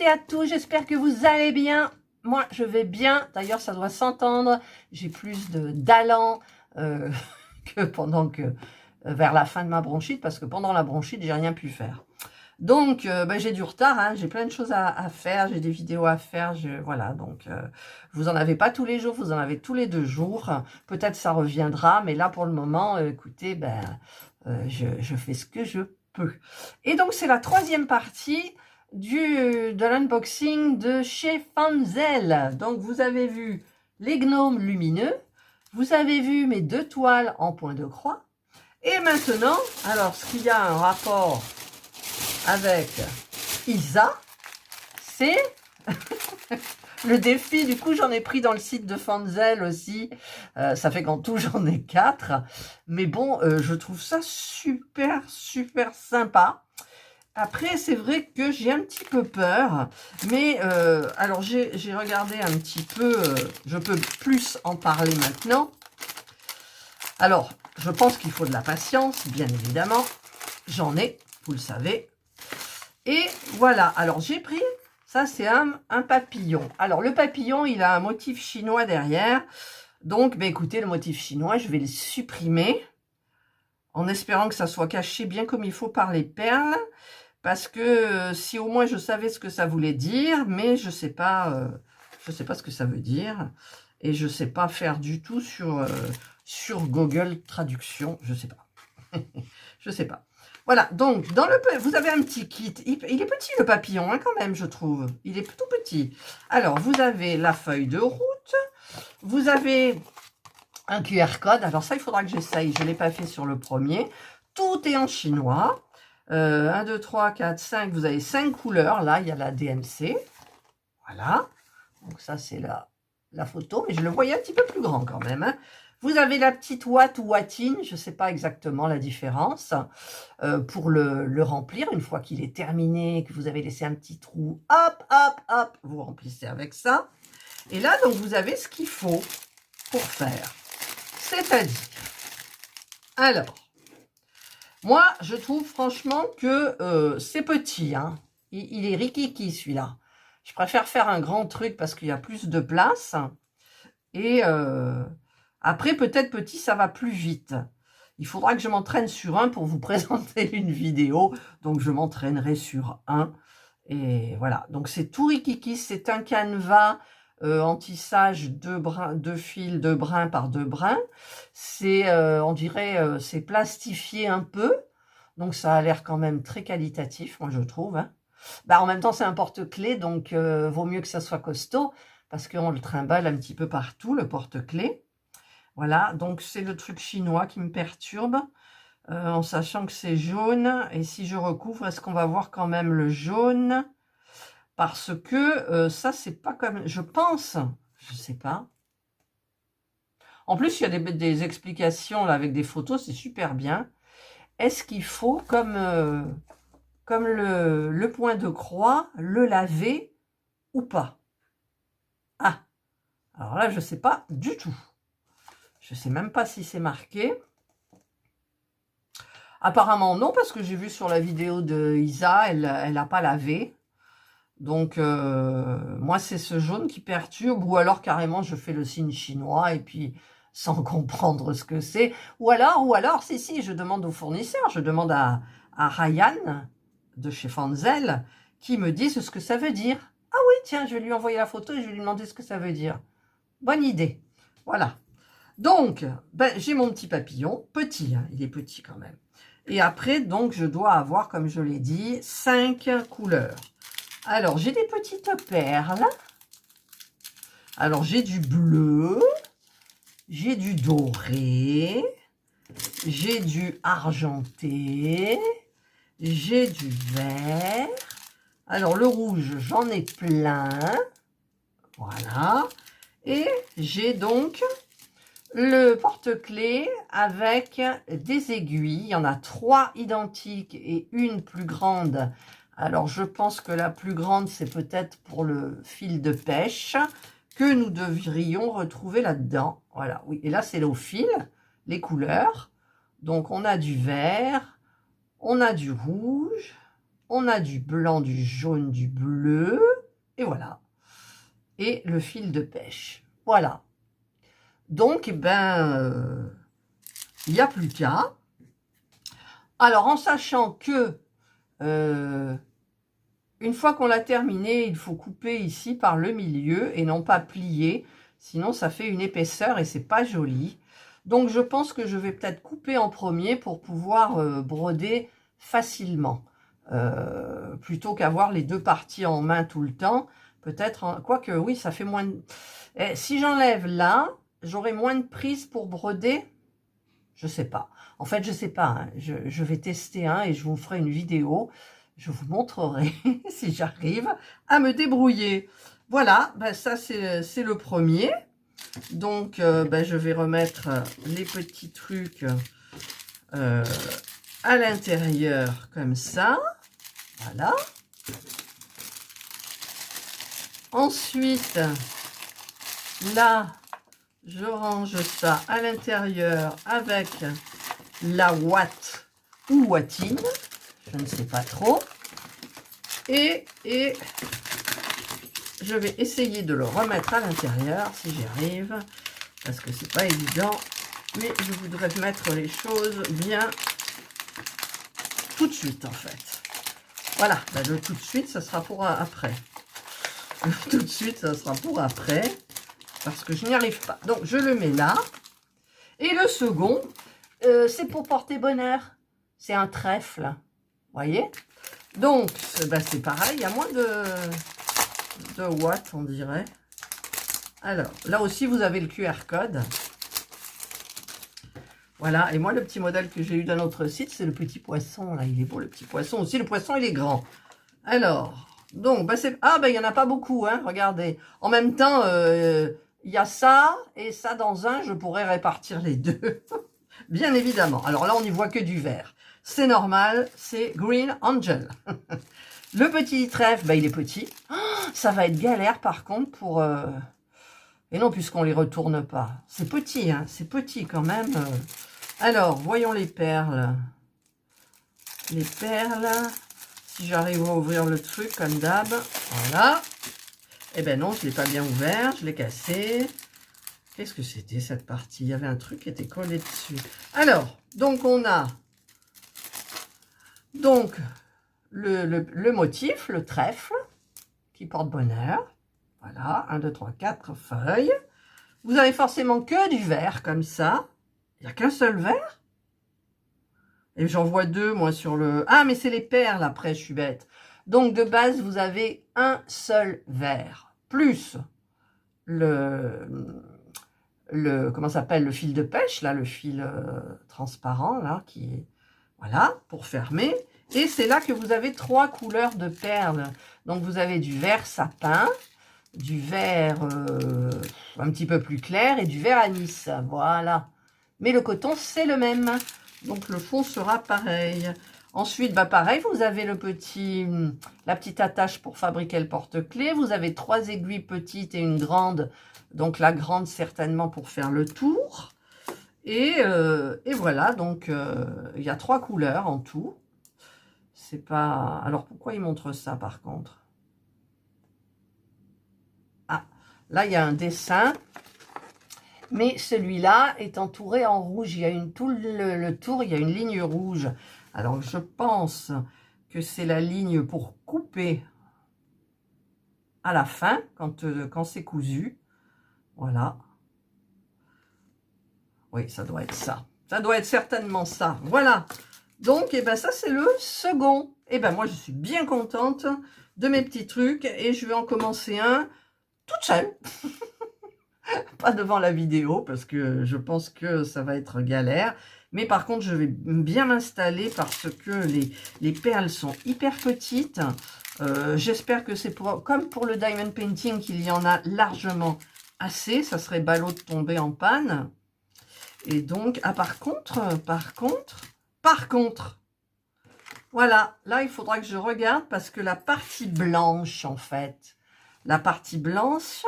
et à tous, j'espère que vous allez bien. Moi, je vais bien. D'ailleurs, ça doit s'entendre. J'ai plus d'allant que pendant que vers la fin de ma bronchite, parce que pendant la bronchite, j'ai rien pu faire. Donc, j'ai du retard, hein, j'ai plein de choses à faire, j'ai des vidéos à faire, voilà, donc vous en avez pas tous les jours, vous en avez tous les 2 jours. Peut-être ça reviendra, mais là, pour le moment, écoutez, je fais ce que je peux. Et donc, c'est la 3e partie de l'unboxing de chez Fanzel. Donc, vous avez vu les gnomes lumineux, vous avez vu mes 2 toiles en point de croix. Et maintenant, alors, ce qu'il y a un rapport avec Isa, c'est le défi. Du coup, j'en ai pris dans le site de Fanzel aussi. Ça fait qu'en tout, j'en ai 4. Mais bon, je trouve ça super, super sympa. Après, c'est vrai que j'ai un petit peu peur. Mais, alors, j'ai regardé un petit peu. Je peux plus en parler maintenant. Alors, je pense qu'il faut de la patience, bien évidemment. J'en ai, vous le savez. Et voilà, alors j'ai pris, ça c'est un papillon. Alors le papillon, il a un motif chinois derrière. Donc, écoutez, le motif chinois, je vais le supprimer. En espérant que ça soit caché bien comme il faut par les perles. Parce que si au moins je savais ce que ça voulait dire, mais je sais pas ce que ça veut dire. Et je sais pas faire du tout sur Google Traduction, je sais pas. Je sais pas. Voilà, donc, vous avez un petit kit. Il est petit, le papillon, hein, quand même, je trouve. Il est plutôt petit. Alors, vous avez la feuille de route. Vous avez un QR code. Alors, ça, il faudra que j'essaye. Je ne l'ai pas fait sur le premier. Tout est en chinois. 1, 2, 3, 4, 5. Vous avez 5 couleurs. Là, il y a la DMC. Voilà. Donc, ça, c'est la photo. Mais je le voyais un petit peu plus grand, quand même, hein. Vous avez la petite ouate ou ouatine, je ne sais pas exactement la différence, pour le remplir. Une fois qu'il est terminé, que vous avez laissé un petit trou, hop, hop, hop, vous remplissez avec ça. Et là, donc, vous avez ce qu'il faut pour faire. C'est-à-dire, alors, moi, je trouve franchement que c'est petit, hein. Il est rikiki, celui-là. Je préfère faire un grand truc parce qu'il y a plus de place. Et après, peut-être petit, ça va plus vite. Il faudra que je m'entraîne sur un pour vous présenter une vidéo. Donc, je m'entraînerai sur un. Et voilà. Donc, c'est tout rikiki. C'est un canevas en tissage 2 fils, 2 brins par 2 brins. C'est, on dirait, c'est plastifié un peu. Donc, ça a l'air quand même très qualitatif, moi, je trouve, hein. En même temps, c'est un porte-clés, donc vaut mieux que ça soit costaud, parce qu'on le trimballe un petit peu partout, le porte-clés. Voilà, donc c'est le truc chinois qui me perturbe, en sachant que c'est jaune. Et si je recouvre, est-ce qu'on va voir quand même le jaune? Parce que ça, c'est pas comme... Je pense, je sais pas. En plus, il y a des explications là, avec des photos, c'est super bien. Est-ce qu'il faut, comme le point de croix, le laver ou pas? Ah, alors là, je ne sais pas du tout. Je ne sais même pas si c'est marqué. Apparemment non, parce que j'ai vu sur la vidéo de Isa, elle n'a pas lavé. Donc, moi, c'est ce jaune qui perturbe. Ou alors, carrément, je fais le signe chinois et puis sans comprendre ce que c'est. Ou alors, si, je demande au fournisseur, je demande à Ryan de chez Fanzel qui me dise ce que ça veut dire. Ah oui, tiens, je vais lui envoyer la photo et je vais lui demander ce que ça veut dire. Bonne idée. Voilà. Donc, j'ai mon petit papillon, petit, hein, il est petit quand même. Et après, donc, je dois avoir, comme je l'ai dit, 5 couleurs. Alors, j'ai des petites perles. Alors, j'ai du bleu, j'ai du doré, j'ai du argenté, j'ai du vert. Alors, le rouge, j'en ai plein. Voilà. Et j'ai donc le porte-clés avec des aiguilles. Il y en a 3 identiques et une plus grande. Alors, je pense que la plus grande, c'est peut-être pour le fil de pêche que nous devrions retrouver là-dedans. Voilà, oui. Et là, c'est au fil, les couleurs. Donc, on a du vert, on a du rouge, on a du blanc, du jaune, du bleu. et voilà. Et le fil de pêche. Voilà. Donc, eh ben, il n'y a plus qu'à. Alors, en sachant que, une fois qu'on l'a terminé, il faut couper ici par le milieu et non pas plier. Sinon, ça fait une épaisseur et c'est pas joli. Donc, je pense que je vais peut-être couper en premier pour pouvoir broder facilement. Plutôt qu'avoir les deux parties en main tout le temps. Peut-être, quoique, oui, ça fait moins de... si j'enlève là, j'aurai moins de prise pour broder. Je sais pas. En fait, je sais pas. Hein. Je vais tester un et je vous ferai une vidéo. Je vous montrerai si j'arrive à me débrouiller. Voilà, ben ça c'est le premier. Donc, ben, je vais remettre les petits trucs à l'intérieur comme ça. Voilà. Ensuite, là, je range ça à l'intérieur avec la ouate ou ouatine. Je ne sais pas trop. Et je vais essayer de le remettre à l'intérieur si j'y arrive. Parce que c'est pas évident. Mais je voudrais mettre les choses bien tout de suite en fait. Voilà, ben le tout de suite, ça sera pour après. Le tout de suite, ça sera pour après. Parce que je n'y arrive pas. Donc, je le mets là. Et le second, c'est pour porter bonheur. C'est un trèfle. Vous voyez? Donc, ben c'est pareil. Il y a moins de watts, on dirait. Alors, là aussi, vous avez le QR code. Voilà. Et moi, le petit modèle que j'ai eu d'un autre site, c'est le petit poisson. Là, il est beau, le petit poisson. Aussi, le poisson, il est grand. Alors, donc, ben c'est... Ah, ben, il n'y en a pas beaucoup, hein. Regardez. En même temps... il y a ça et ça dans un, je pourrais répartir les deux, bien évidemment. Alors là, on n'y voit que du vert. C'est normal, c'est Green Angel. Le petit trèfle, bah, il est petit. Oh, ça va être galère par contre pour... Et non, puisqu'on ne les retourne pas. C'est petit, hein, c'est petit quand même. Alors, voyons les perles. Les perles, si j'arrive à ouvrir le truc comme d'hab, voilà. Eh ben non, je ne l'ai pas bien ouvert, je l'ai cassé. Qu'est-ce que c'était cette partie? Il y avait un truc qui était collé dessus. Alors, donc on a donc le motif, le trèfle, qui porte bonheur. Voilà, 1, 2, 3, 4 feuilles. Vous avez forcément que du vert comme ça. Il n'y a qu'un seul vert. Et j'en vois deux, moi, sur le... Ah, mais c'est les perles, après, je suis bête. Donc, de base, vous avez un seul vert, plus comment ça s'appelle, le fil de pêche, là, le fil transparent, là, qui est, voilà, pour fermer. Et c'est là que vous avez 3 couleurs de perles. Donc, vous avez du vert sapin, du vert un petit peu plus clair et du vert anis, voilà. Mais le coton, c'est le même. Donc, le fond sera pareil. Ensuite, bah pareil, vous avez la petite attache pour fabriquer le porte-clés. Vous avez 3 aiguilles petites et une grande. Donc, la grande, certainement, pour faire le tour. Et voilà, donc, il y a 3 couleurs en tout. C'est pas... Alors, pourquoi il montre ça, par contre? Ah, là, il y a un dessin. Mais celui-là est entouré en rouge. Il y a tout le tour, il y a une ligne rouge. Alors, je pense que c'est la ligne pour couper à la fin, quand c'est cousu. Voilà. Oui, ça doit être ça. Ça doit être certainement ça. Voilà. Donc, eh ben, ça, c'est le second. Eh ben, moi, je suis bien contente de mes petits trucs. Et je vais en commencer un toute seule. Pas devant la vidéo, parce que je pense que ça va être galère. Mais par contre, je vais bien m'installer parce que les perles sont hyper petites. J'espère que c'est comme pour le diamond painting, qu'il y en a largement assez. Ça serait ballot de tomber en panne. Et donc, ah par contre, voilà, là, il faudra que je regarde parce que la partie blanche, en fait, la partie blanche,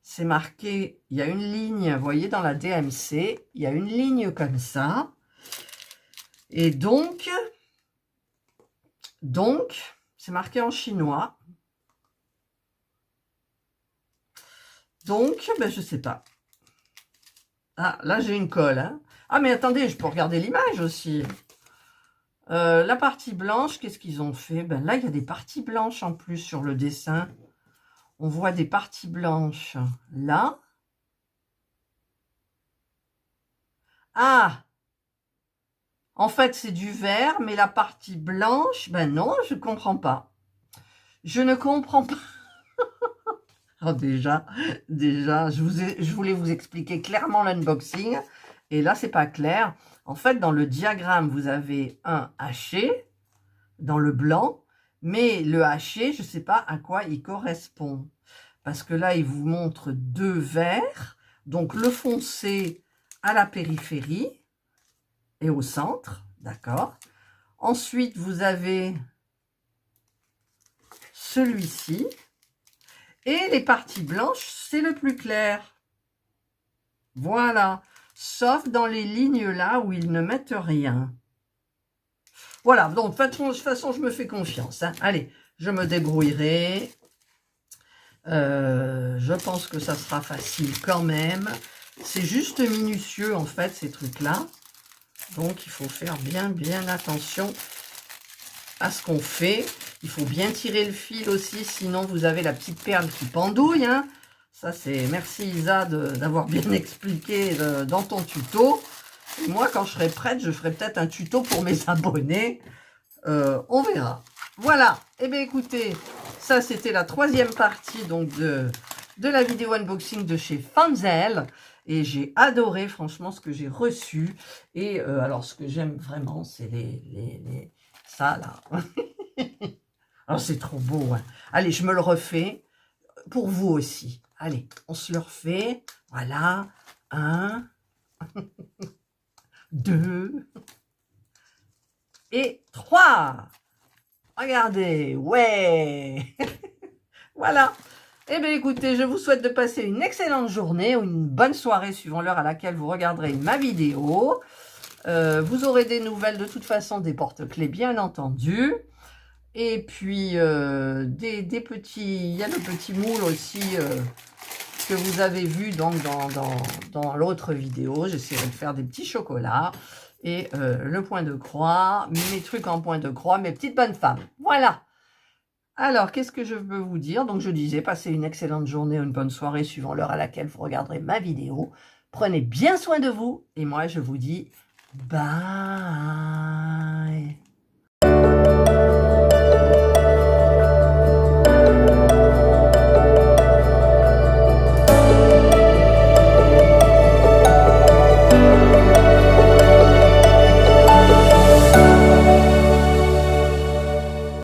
c'est marqué, il y a une ligne, vous voyez, dans la DMC, il y a une ligne comme ça. Et donc, c'est marqué en chinois. Donc, ben, je sais pas. Ah, là, j'ai une colle. Hein. Ah, mais attendez, je peux regarder l'image aussi. La partie blanche, qu'est-ce qu'ils ont fait? Ben là, il y a des parties blanches en plus sur le dessin. On voit des parties blanches là. Ah! En fait, c'est du vert, mais la partie blanche, ben non, je ne comprends pas. Je ne comprends pas. Oh, déjà, je voulais vous expliquer clairement l'unboxing. Et là, c'est pas clair. En fait, dans le diagramme, vous avez un haché dans le blanc. Mais le haché, je ne sais pas à quoi il correspond. Parce que là, il vous montre deux verts. Donc, le foncé à la périphérie et au centre. D'accord. Ensuite, vous avez celui-ci. Et les parties blanches, c'est le plus clair. Voilà. Sauf dans les lignes là où ils ne mettent rien. Voilà. Donc, de toute façon, je me fais confiance. Hein. Allez, je me débrouillerai. Je pense que ça sera facile quand même. C'est juste minutieux, en fait, ces trucs-là. Donc, il faut faire bien attention à ce qu'on fait. Il faut bien tirer le fil aussi, sinon vous avez la petite perle qui pendouille. Hein. Ça, c'est merci Isa d'avoir bien expliqué dans ton tuto. Et moi, quand je serai prête, je ferai peut-être un tuto pour mes abonnés. On verra. Voilà. Eh bien, écoutez, ça, c'était la troisième partie donc de la vidéo unboxing de chez Fanzel. Et j'ai adoré, franchement, ce que j'ai reçu. Et alors, ce que j'aime vraiment, c'est ça, là. Alors, c'est trop beau. Hein. Allez, je me le refais. Pour vous aussi. Allez, on se le refait. Voilà. 1, 2 et 3. Regardez. Ouais. Voilà. Eh bien, écoutez, je vous souhaite de passer une excellente journée ou une bonne soirée suivant l'heure à laquelle vous regarderez ma vidéo. Vous aurez des nouvelles de toute façon des porte-clés, bien entendu. Et puis, des petits... Il y a le petit moule aussi que vous avez vu donc, dans l'autre vidéo. J'essaierai de faire des petits chocolats. Et le point de croix, mes trucs en point de croix, mes petites bonnes femmes. Voilà. Alors, qu'est-ce que je veux vous dire? Donc, je disais, passez une excellente journée ou une bonne soirée suivant l'heure à laquelle vous regarderez ma vidéo. Prenez bien soin de vous. Et moi, je vous dis bye.